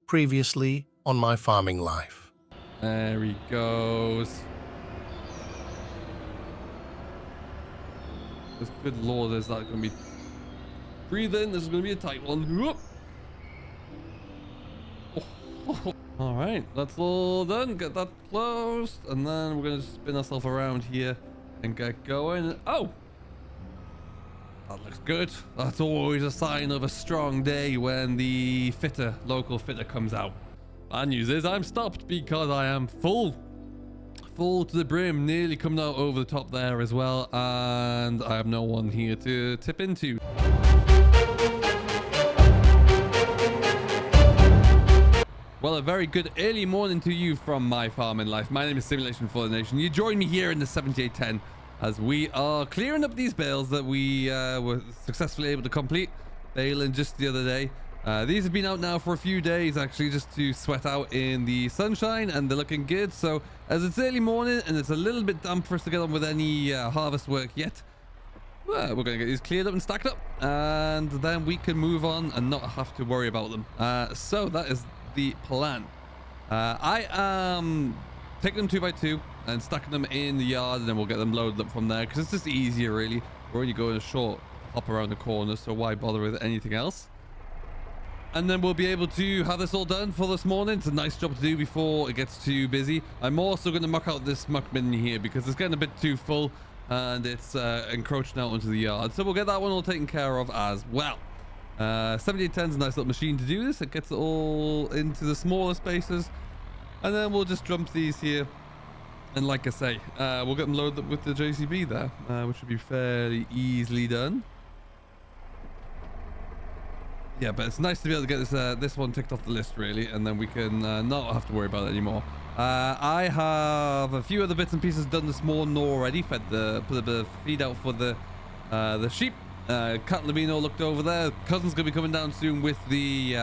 Previously on My Farming Life. There he goes. This good lord, is that going to be... Breathe in, this is going to be a tight one. Whoop. Oh. All right, that's all done. Get that closed, and then we're going to spin ourselves around here and get going. Oh, that looks good. That's always a sign of a strong day when the local fitter comes out. Bad news is I'm stopped because I am full to the brim, nearly coming out over the top there as well, and I have no one here to tip into. Well, a very good early morning to you from My Farming Life. My name is Simulation for the Nation. You join me here in the 7810 as we are clearing up these bales that we were successfully able to complete baling just the other day. These have been out now for a few days, actually, just to sweat out in the sunshine, and they're looking good. So as it's early morning and it's a little bit damp for us to get on with any harvest work yet, well, we're going to get these cleared up and stacked up, and then we can move on and not have to worry about them. So that is the plan. I am taking them 2x2 and stacking them in the yard, and then we'll get them loaded up from there, because it's just easier, really. We're only going a short hop around the corner, so why bother with anything else? And then we'll be able to have this all done for this morning. It's a nice job to do before it gets too busy. I'm also going to muck out this muck bin here because it's getting a bit too full and it's encroaching out into the yard, so we'll get that one all taken care of as well. 7810 is a nice little machine to do this. It gets it all into the smaller spaces, and then we'll just dump these here, and like I say, we'll get them loaded up with the JCB there, which should be fairly easily done. Yeah, but it's nice to be able to get this one ticked off the list, really, and then we can not have to worry about it anymore. I have a few other bits and pieces done this morning already. Put a bit of feed out for the sheep. Cat Lamino looked over there. Cousin's gonna be coming down soon with the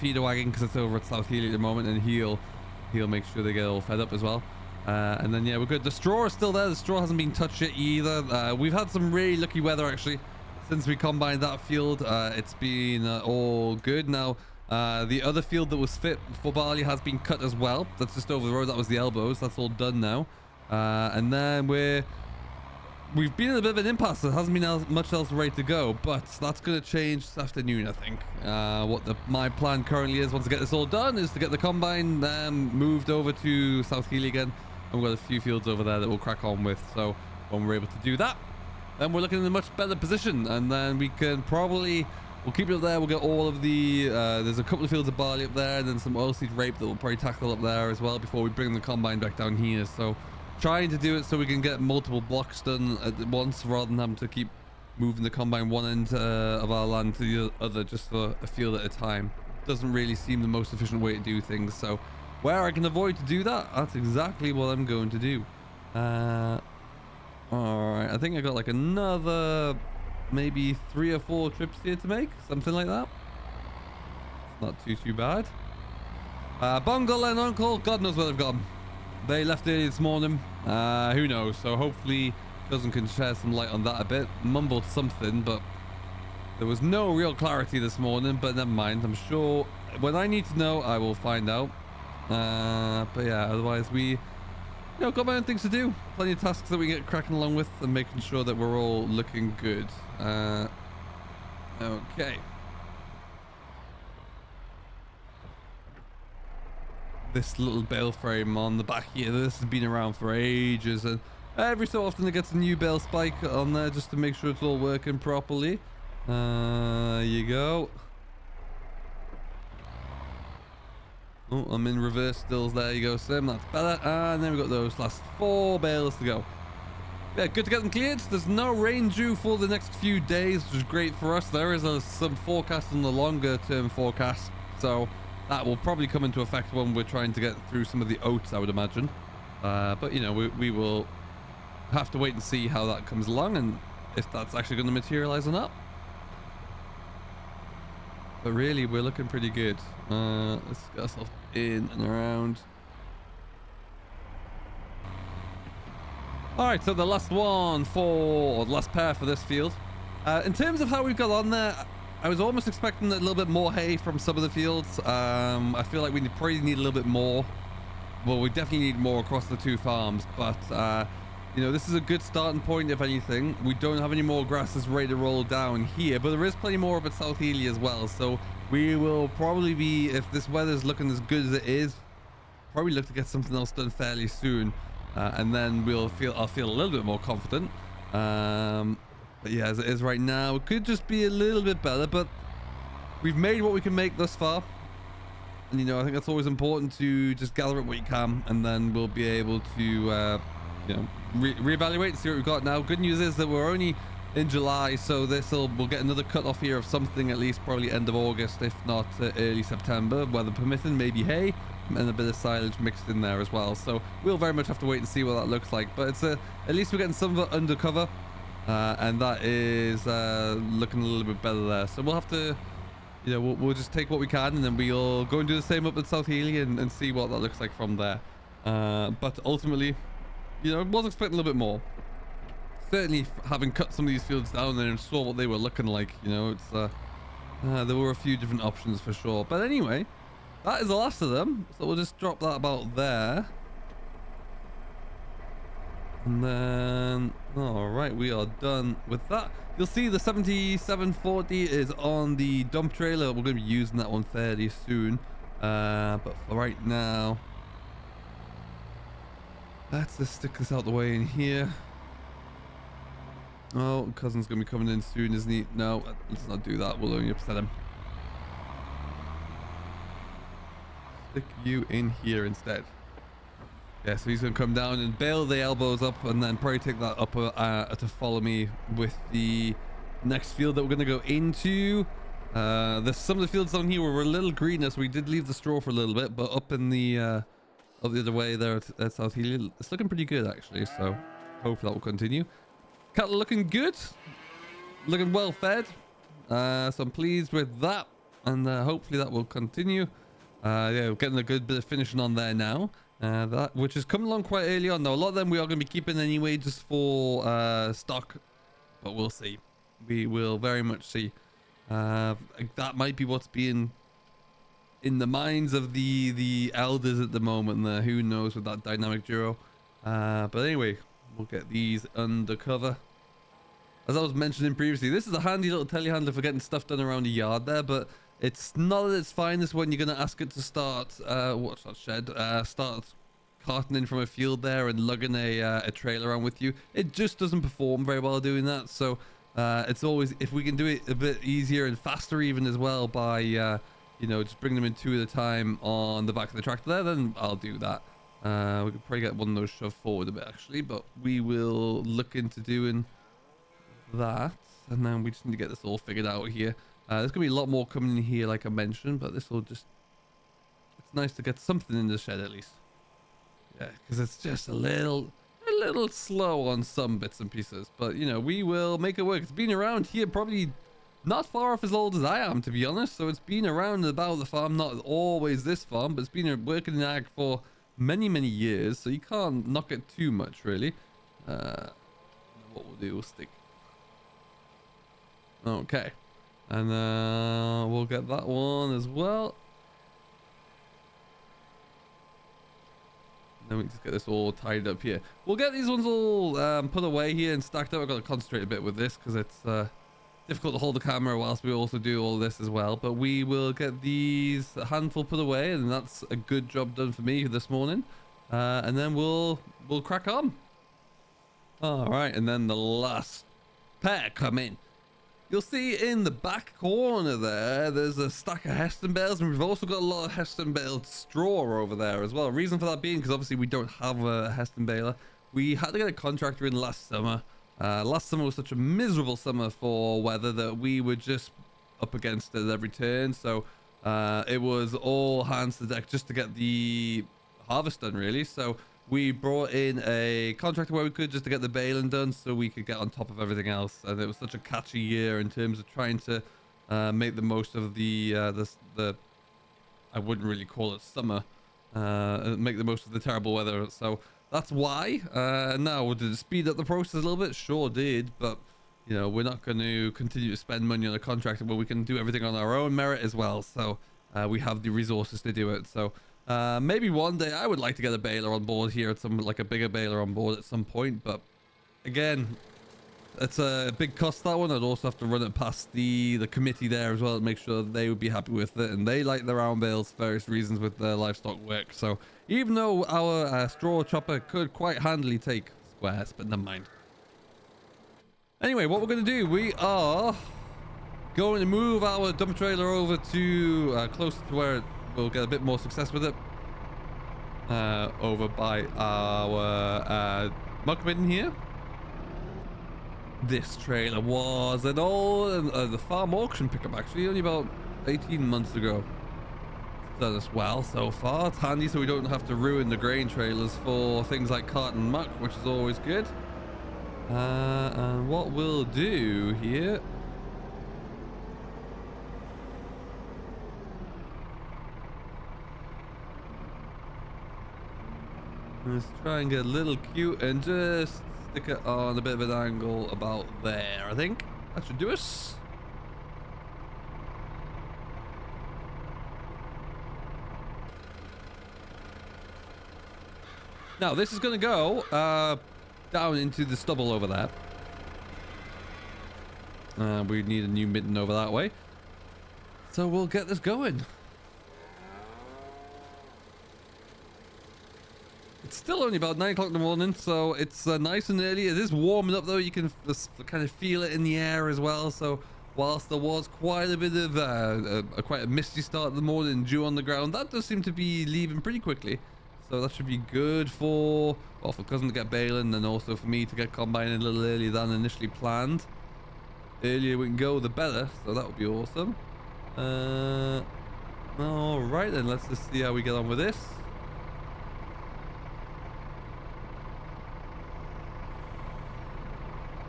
feeder wagon, because it's over at South Healy at the moment, and he'll make sure they get all fed up as well. And then yeah, we're good. The straw is still there. The straw hasn't been touched yet either. We've had some really lucky weather actually since we combined that field. It's been all good now. The other field that was fit for barley has been cut as well. That's just over the road. That was the elbows. That's all done now. And then we've been in a bit of an impasse. There hasn't been much else ready to go, but that's going to change this afternoon, I think. My plan currently is, once I get this all done, is to get the combine moved over to South Healy again, and we've got a few fields over there that we'll crack on with. So when we're able to do that, then we're looking in a much better position, and then we can probably, we'll keep it up there. We'll get all of the there's a couple of fields of barley up there, and then some oilseed rape that we'll probably tackle up there as well before we bring the combine back down here. So trying to do it so we can get multiple blocks done at once, rather than having to keep moving the combine one end of our land to the other just for a field at a time. Doesn't really seem the most efficient way to do things. So where I can avoid to do that, that's exactly what I'm going to do. All right, I think I got like another maybe 3 or 4 trips here to make, something like that. It's not too bad. Bungle and Uncle, God knows where they've gone. They left early this morning. Who knows? So hopefully Cousin can share some light on that a bit. Mumbled something, but there was no real clarity this morning. But never mind. I'm sure when I need to know, I will find out. But yeah, otherwise got my own things to do. Plenty of tasks that we get cracking along with, and making sure that we're all looking good. Okay. This little bale frame on the back here, this has been around for ages, and every so often it gets a new bale spike on there just to make sure it's all working properly. There you go. Oh, I'm in reverse stills. There you go, Sim. That's better. And then we've got those last 4 bales to go. Yeah, good to get them cleared. There's no rain due for the next few days, which is great for us. There is some forecast on the longer term forecast, so that will probably come into effect when we're trying to get through some of the oats, I would imagine. But you know, we will have to wait and see how that comes along, and if that's actually going to materialize or not. But really, we're looking pretty good. Let's get ourselves in and around. All right, so the last one the last pair for this field. In terms of how we've got on there, I was almost expecting a little bit more hay from some of the fields. I feel like we probably need a little bit more. Well, we definitely need more across the two farms, but you know, this is a good starting point. If anything, we don't have any more grasses ready to roll down here, but there is plenty more of it South Healy as well. So we will probably be, if this weather's looking as good as it is, probably look to get something else done fairly soon, and then I'll feel a little bit more confident. But yeah, as it is right now, it could just be a little bit better, but we've made what we can make thus far. And, you know, I think that's always important to just gather up what you can, and then we'll be able to, you know, reevaluate and see what we've got now. Good news is that we're only in July, so we'll get another cut off here of something, at least probably end of August, if not early September, weather permitting, maybe hay, and a bit of silage mixed in there as well. So we'll very much have to wait and see what that looks like. But it's at least we're getting some of it undercover, and that is looking a little bit better there. So we'll have to, you know, we'll just take what we can, and then we'll go and do the same up at South Healy and see what that looks like from there. But ultimately, you know, I was expecting a little bit more. Certainly, having cut some of these fields down there and saw what they were looking like, you know, it's there were a few different options for sure. But anyway, that is the last of them, so we'll just drop that about there. And then, all right, we are done with that. You'll see the 7740 is on the dump trailer. We're going to be using that one fairly soon. But for right now, let's just stick this out the way in here. Oh, cousin's going to be coming in soon, isn't he? No, let's not do that. We'll only upset him. Stick you in here instead. Yeah, so he's going to come down and bale the elbows up, and then probably take that up to follow me with the next field that we're going to go into. There's some of the fields down here were a little greener, so we did leave the straw for a little bit, but up in the up the other way there at South Healy, it's looking pretty good actually, so hopefully that will continue. Cattle looking good, looking well fed, so I'm pleased with that, and hopefully that will continue. Yeah, we're getting a good bit of finishing on there now. That which is coming along quite early on. Now a lot of them we are going to be keeping anyway, just for stock, but we'll see. We will very much see. That might be what's being in the minds of the elders at the moment there. Who knows with that dynamic duo. But anyway, we'll get these undercover. As I was mentioning previously, this is a handy little telehandler for getting stuff done around the yard there, but it's not at its finest when you're going to ask it to start, what's that shed? Start carting in from a field there and lugging a trailer around with you. It just doesn't perform very well doing that. So it's always, if we can do it a bit easier and faster even as well by, you know, just bring them in two at a time on the back of the tractor there, then I'll do that. We could probably get one of those shoved forward a bit actually, but we will look into doing that. And then we just need to get this all figured out here. There's gonna be a lot more coming in here, like I mentioned, but this will just, it's nice to get something in the shed at least. Yeah, because it's just a little slow on some bits and pieces, but you know, we will make it work. It's been around here probably not far off as old as I am, to be honest, so it's been around about the farm, not always this farm, but it's been working in ag for many years, so you can't knock it too much really. What we'll do, we'll stick, okay, and we'll get that one as well. And then we can just get this all tied up here. We'll get these ones all put away here and stacked up. I've got to concentrate a bit with this because it's difficult to hold the camera whilst we also do all this as well. But we will get these a handful put away, and that's a good job done for me this morning. And then we'll crack on. All right, and then the last pair come in. You'll see in the back corner there's a stack of Heston bales, and we've also got a lot of Heston baled straw over there as well. Reason for that being because obviously we don't have a Heston baler. We had to get a contractor in last summer. Last summer was such a miserable summer for weather that we were just up against it at every turn. So it was all hands to deck just to get the harvest done really. So we brought in a contractor where we could just to get the baling done so we could get on top of everything else. And it was such a catchy year in terms of trying to make the most of the I wouldn't really call it summer, make the most of the terrible weather. So that's why. Now, did it speed up the process a little bit? Sure did, but you know, we're not going to continue to spend money on a contractor, but we can do everything on our own merit as well. So we have the resources to do it. So maybe one day I would like to get a baler on board here at some, like a bigger baler on board at some point. But again, it's a big cost, that one. I'd also have to run it past the committee there as well to make sure they would be happy with it. And they like their round bales for various reasons with their livestock work. So even though our straw chopper could quite handily take squares, but never mind. Anyway, what we're going to do, we are going to move our dump trailer over to closer to where we'll get a bit more success with it. Over by our muck bin here. This trailer was an old the farm auction pickup, actually, only about 18 months ago. It's done us well so far. It's handy so we don't have to ruin the grain trailers for things like cotton muck, which is always good. And what we'll do here, let's try and get a little cute and just stick it on a bit of an angle about there. I think that should do us. Now this is going to go down into the stubble over there. We need a new mitten over that way. So we'll get this going. It's still only about 9 o'clock in the morning, so it's nice and early. It is warming up though. You can kind of feel it in the air as well. So whilst there was quite a bit of quite a misty start of the morning and dew on the ground, that does seem to be leaving pretty quickly. So that should be good for, well, for Cousin to get baling, and also for me to get combining a little earlier than initially planned. Earlier we can go, the better. So that would be awesome. All right, then let's just see how we get on with this.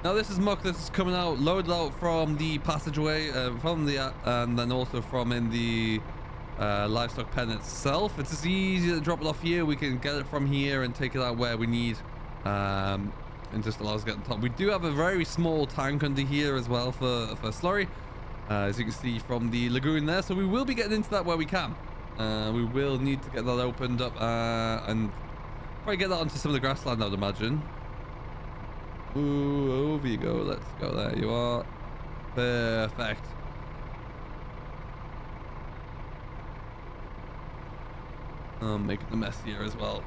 Now this is muck that's coming out, loaded out from the passageway, and then also from in the livestock pen itself. It's just easier to drop it off here. We can get it from here and take it out where we need, and just allows us to get on top. We do have a very small tank under here as well for slurry, as you can see from the lagoon there. So we will be getting into that where we can. We will need to get that opened up and probably get that onto some of the grassland, I would imagine. Ooh, over you go. Let's go. There you are. Perfect. I'm making a mess here as well.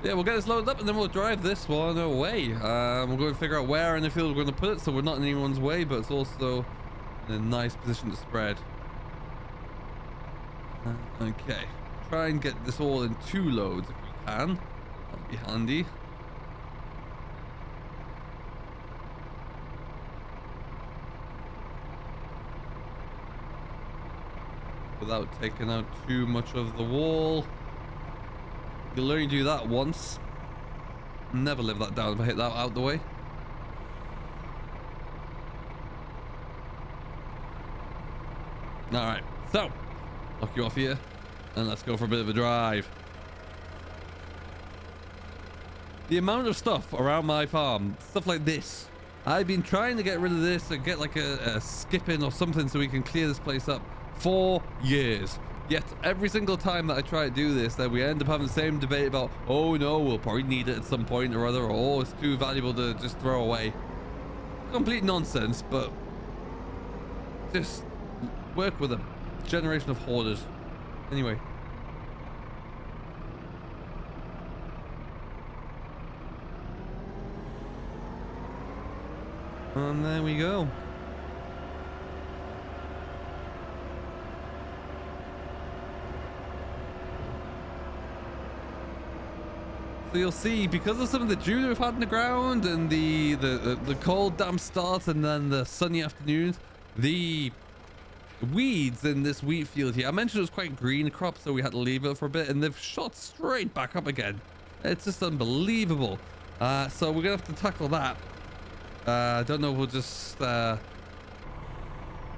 Yeah, we'll get this loaded up and then we'll drive this one away. We're going to figure out where in the field we're going to put it so we're not in anyone's way, but it's also in a nice position to spread. Okay, try and get this all in 2 loads if we can. That'll be handy. Without taking out too much of the wall. You'll only do that once. Never live that down if I hit that out the way. Alright, so lock you off here and let's go for a bit of a drive. The amount of stuff around my farm, stuff like this, I've been trying to get rid of this and get like a skipping or something so we can clear this place up for years. Yet every single time that I try to do this, then we end up having the same debate about, oh no, we'll probably need it at some point or other, or oh, it's too valuable to just throw away. Complete nonsense, but just work with a generation of hoarders. Anyway. And there we go. So you'll see, because of some of the dew that we've had in the ground and the cold damp starts and then the sunny afternoons, the weeds in this wheat field here, I mentioned it was quite green crop, so we had to leave it for a bit, and they've shot straight back up again. It's just unbelievable. So we're gonna have to tackle that. I don't know, we'll just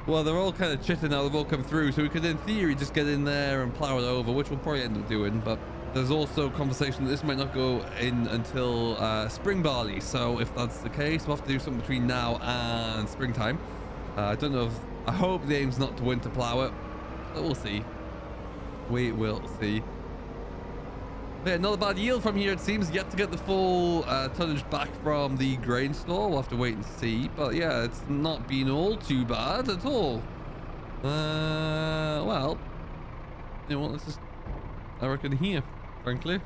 Well, they're all kind of chitting now. They've all come through, so we could, in theory, just get in there and plow it over, which we'll probably end up doing. But there's also conversation that this might not go in until spring barley. So if that's the case, we'll have to do something between now and springtime. I don't know if... I hope the aim's not to winter plow it, but we'll see. We will see. But yeah, not a bad yield from here, it seems. Yet to get the full tonnage back from the grain store. We'll have to wait and see. But yeah, it's not been all too bad at all. Well, you know what, let's just... I reckon here, frankly.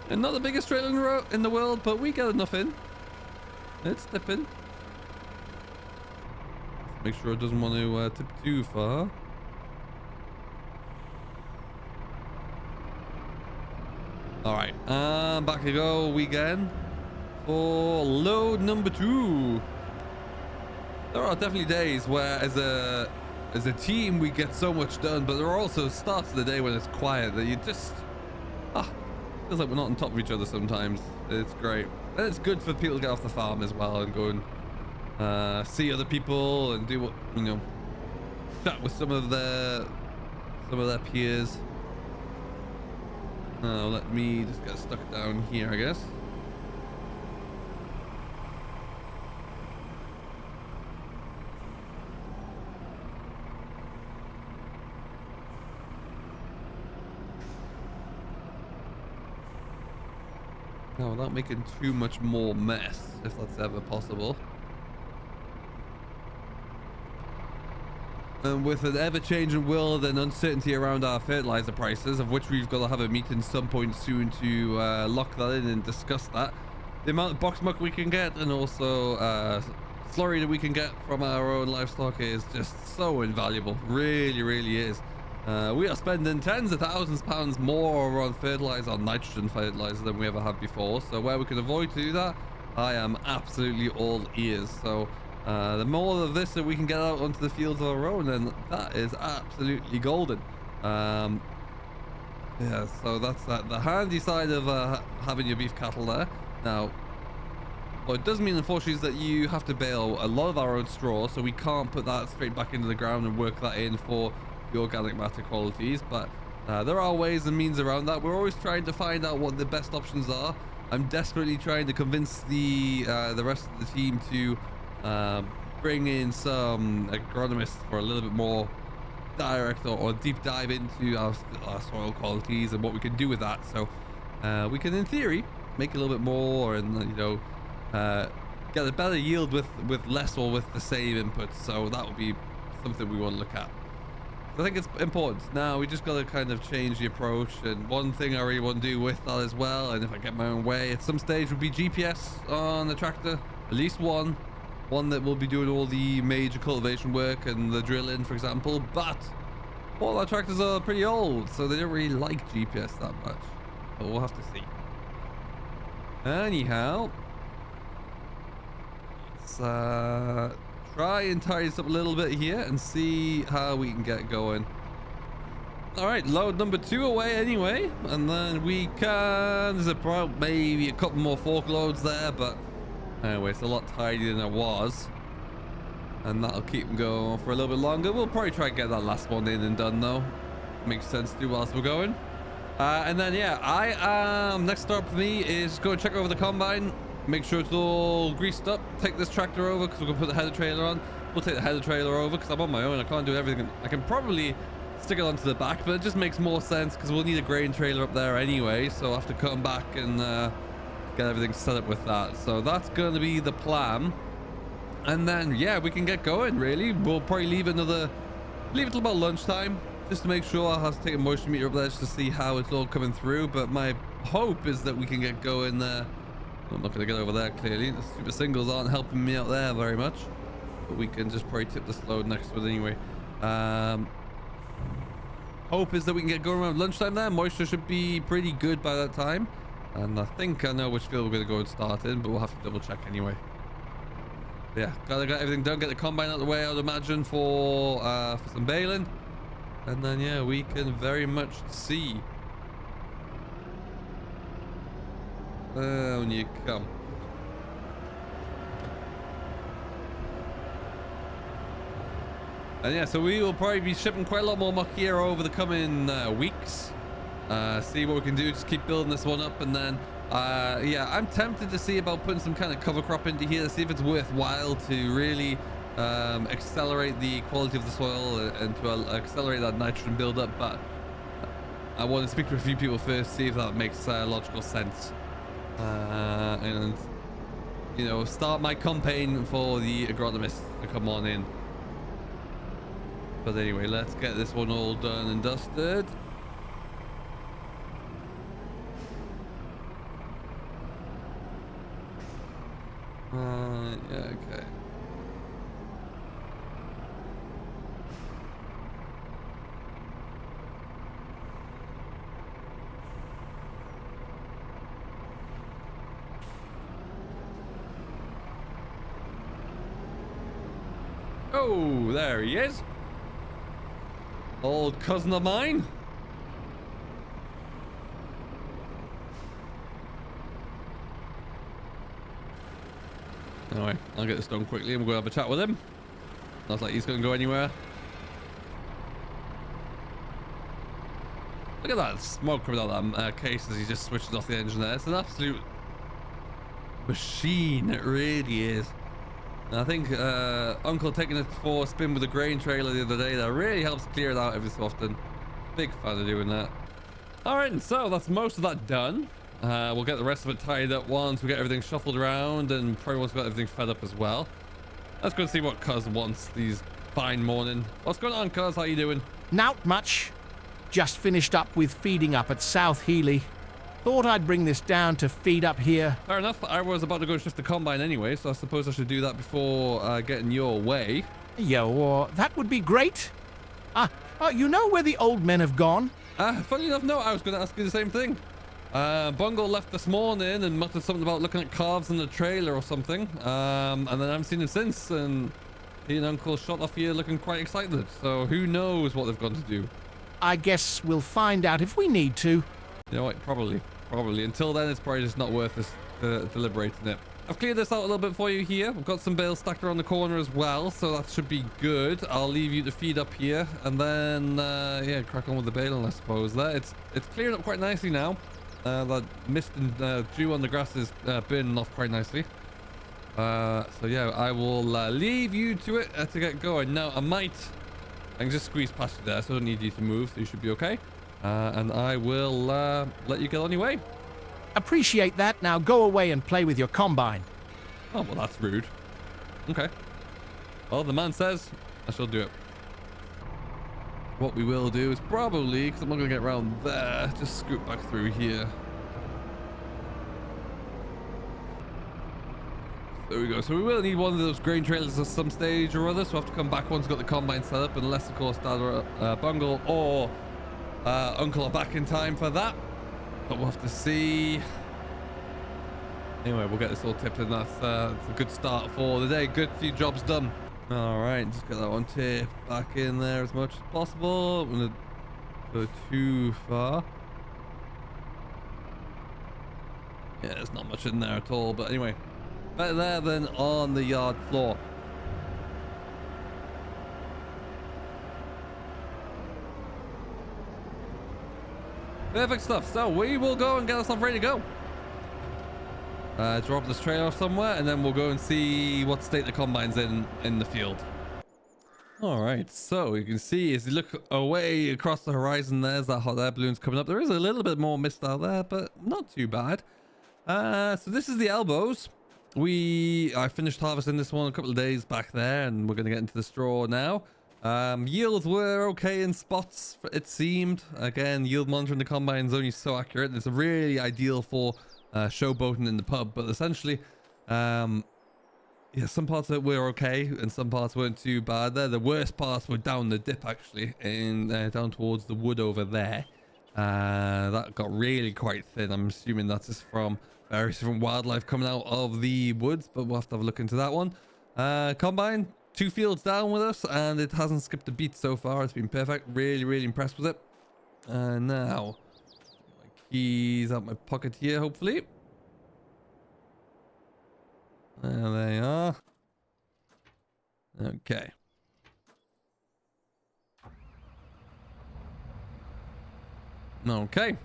And not the biggest trailer in the world, but we get enough in. It's tipping. Make sure it doesn't want to tip too far. Alright, back we go again for load number 2. There are definitely days where as a team we get so much done, but there are also starts of the day when it's quiet that you just... feels like we're not on top of each other sometimes. It's great. And it's good for people to get off the farm as well and go and see other people and do what, you know, chat with some of their peers. Let me just get stuck down here, I guess. Now, without making too much more mess, if that's ever possible. And with an ever-changing world and uncertainty around our fertilizer prices, of which we've got to have a meeting some point soon to lock that in and discuss that, the amount of box muck we can get and also slurry that we can get from our own livestock is just so invaluable. Really, really is. We are spending tens of thousands of pounds more on fertilizer, on nitrogen fertilizer, than we ever have before. So where we can avoid to do that, I am absolutely all ears. So the more of this that we can get out onto the fields of our own, then that is absolutely golden. Yeah, so that's the handy side of having your beef cattle there. Now, what it does mean, unfortunately, is that you have to bale a lot of our own straw, so we can't put that straight back into the ground and work that in for the organic matter qualities. But there are ways and means around that. We're always trying to find out what the best options are. I'm desperately trying to convince the rest of the team to bring in some agronomists for a little bit more direct or deep dive into our soil qualities and what we can do with that, so we can, in theory, make a little bit more and, you know, get a better yield with less or with the same inputs. So that would be something we want to look at. I think it's important. Now we just got to kind of change the approach, and one thing I really want to do with that as well, and if I get my own way at some stage, would be GPS on the tractor. At least one that will be doing all the major cultivation work and the drilling, for example. But all our tractors are pretty old, so they don't really like GPS that much, but we'll have to see. Anyhow, let's try and tidy this up a little bit here and see how we can get going. All right, load number 2 away anyway, and then we can, there's maybe a couple more fork loads there, but anyway, it's a lot tidier than it was, and that'll keep them going for a little bit longer. We'll probably try and get that last one in and done though. Makes sense to do whilst we're going. And then yeah, next stop for me is go and check over the combine, make sure it's all greased up, take this tractor over because we're gonna put the header trailer on. We'll take the header trailer over because I'm on my own, I can't do everything. I can probably stick it onto the back, but it just makes more sense because we'll need a grain trailer up there anyway, so I'll have to come back and get everything set up with that. So that's going to be the plan, and then yeah, we can get going. Really, we'll probably leave it till about lunchtime just to make sure. I'll have to take a moisture meter up there just to see how it's all coming through, but my hope is that we can get going there. I'm not going to get over there, clearly the super singles aren't helping me out there very much, but we can just probably tip this load next to it anyway. Hope is that we can get going around lunchtime there. Moisture should be pretty good by that time, and I think I know which field we're going to go and start in, but we'll have to double check anyway. Yeah, gotta get everything done, get the combine out of the way, I would imagine, for some baling, and then yeah, we can very much see when you come. And yeah, so we will probably be shipping quite a lot more muck here over the coming weeks. See what we can do. Just keep building this one up, and then yeah, I'm tempted to see about putting some kind of cover crop into here, see if it's worthwhile to really accelerate the quality of the soil and to accelerate that nitrogen buildup. But I want to speak to a few people first, see if that makes logical sense, and you know, start my campaign for the agronomists to come on in. But anyway, let's get this one all done and dusted. Yeah, okay. Oh, there he is. Old cousin of mine. Anyway, I'll get this done quickly and we'll go have a chat with him. Looks like he's going to go anywhere. Look at that smoke coming out of that case as he just switches off the engine there. It's an absolute machine, it really is. And I think Uncle taking it for a spin with a grain trailer the other day, that really helps clear it out every so often. Big fan of doing that. Alright, and so that's most of that done. We'll get the rest of it tied up once we get everything shuffled around, and probably once we got everything fed up as well. Let's go and see what Cuz wants these fine morning. What's going on, Cuz? How you doing? Not much. Just finished up with feeding up at South Healy. Thought I'd bring this down to feed up here. Fair enough. I was about to go shift the combine anyway, so I suppose I should do that before getting your way. Yo, that would be great. You know where the old men have gone? Funny enough, no, I was going to ask you the same thing. Bungle left this morning and muttered something about looking at calves in the trailer or something. And then I haven't seen him since, and he and Uncle shot off here looking quite excited. So who knows what they've gone to do. I guess we'll find out if we need to. You know what, probably. Until then, it's probably just not worth us deliberating it. I've cleared this out a little bit for you here. We've got some bales stacked around the corner as well, so that should be good. I'll leave you to feed up here, and then yeah, crack on with the baling, I suppose. It's clearing up quite nicely now. That mist and dew on the grass is burning off quite nicely. So yeah, I will leave you to it to get going. Now, I can just squeeze past you there, so I don't need you to move, so you should be okay. And I will let you get on your way. Appreciate that. Now go away and play with your combine. Oh, well, that's rude. Okay. Well, the man says I shall do it. What we will do is probably, because I'm not going to get around there, just scoot back through here. There we go. So we will need one of those grain trailers at some stage or other, so we'll have to come back once we've got the combine set up, unless, of course, Dad Bungle or Uncle are back in time for that. But we'll have to see. Anyway, we'll get this all tipped, and that's a good start for the day. Good few jobs done. All right, just get that one tipped back in there as much as possible. I'm gonna go too far. Yeah, there's not much in there at all, but anyway, better there than on the yard floor. Perfect stuff. So we will go and get ourselves ready to go. Drop this trailer off somewhere, and then we'll go and see what state the combine's in the field. All right, so you can see as you look away across the horizon, there's that hot air balloon's coming up. There is a little bit more mist out there, but not too bad. So this is the elbows. I finished harvesting this one a couple of days back there, and we're going to get into the straw now. Yields were okay in spots, it seemed. Again, yield monitoring the combine is only so accurate. It's really ideal for showboating in the pub, but essentially, yeah, some parts of it were okay, and some parts weren't too bad. The worst parts were down the dip, actually, down towards the wood over there. That got really quite thin. I'm assuming that's just from various different wildlife coming out of the woods, but we'll have to have a look into that one. Combine, 2 fields down with us, and it hasn't skipped a beat so far. It's been perfect. Really impressed with it. Now, my keys out my pocket here, hopefully. There they are. Okay. Okay.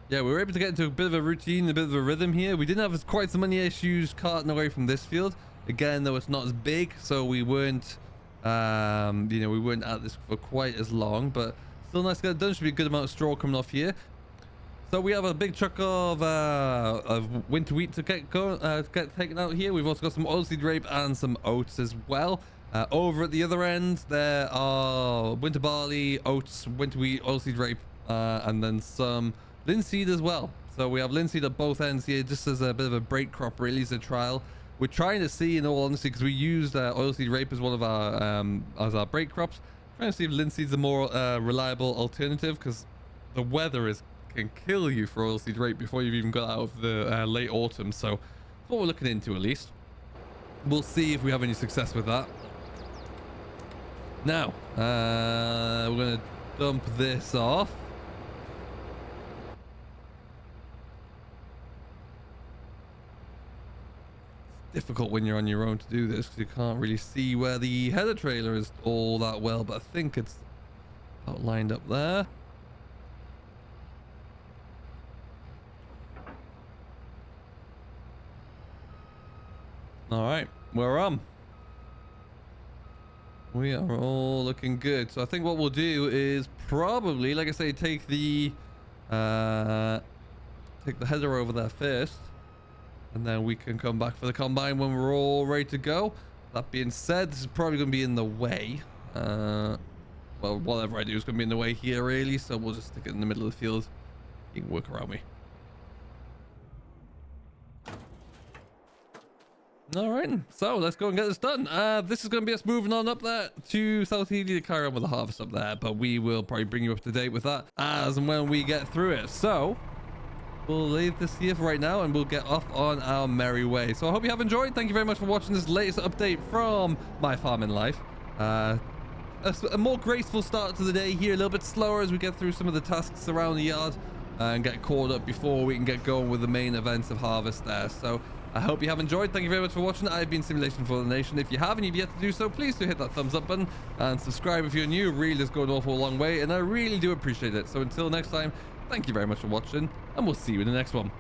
Yeah, we were able to get into a bit of a routine, a bit of a rhythm here. We didn't have quite so many issues carting away from this field. Again, though, it's not as big, so we weren't, you know, we weren't at this for quite as long, but still nice to get it done. Should be a good amount of straw coming off here. So we have a big truck of winter wheat to get taken out here. We've also got some oilseed rape and some oats as well. Over at the other end, there are winter barley, oats, winter wheat, oilseed rape, and then some linseed as well. So we have linseed at both ends here, just as a bit of a break crop, really, as a trial. We're trying to see, in all honesty, because we used oilseed rape as one of our break crops, trying to see if linseed's a more reliable alternative, because the weather can kill you for oilseed rape before you've even got out of the late autumn. So that's what we're looking into, at least. We'll see if we have any success with that. Now, we're going to dump this off. Difficult when you're on your own to do this because you can't really see where the header trailer is all that well, but I think it's outlined up there. All right, we're on. We are all looking good. So I think what we'll do is probably, like I say, take the header over there first. And then we can come back for the combine when we're all ready to go. That being said, this is probably going to be in the way. Well, whatever I do is going to be in the way here, really. So we'll just stick it in the middle of the field. You can work around me. All right, so let's go and get this done. This is going to be us moving on up there to South Healy to carry on with the harvest up there. But we will probably bring you up to date with that as and when we get through it. So we'll leave this here for right now and we'll get off on our merry way. So I hope you have enjoyed. Thank you very much for watching this latest update from MyFarmingLife. A more graceful start to the day here, a little bit slower as we get through some of the tasks around the yard and get caught up before we can get going with the main events of harvest there. So I hope you have enjoyed. Thank you very much for watching. I've been Simulation for the Nation. If you haven't, you've yet to do so, please do hit that thumbs up button and subscribe if you're new. It really does go an awful long way and I really do appreciate it. So until next time, thank you very much for watching, and we'll see you in the next one.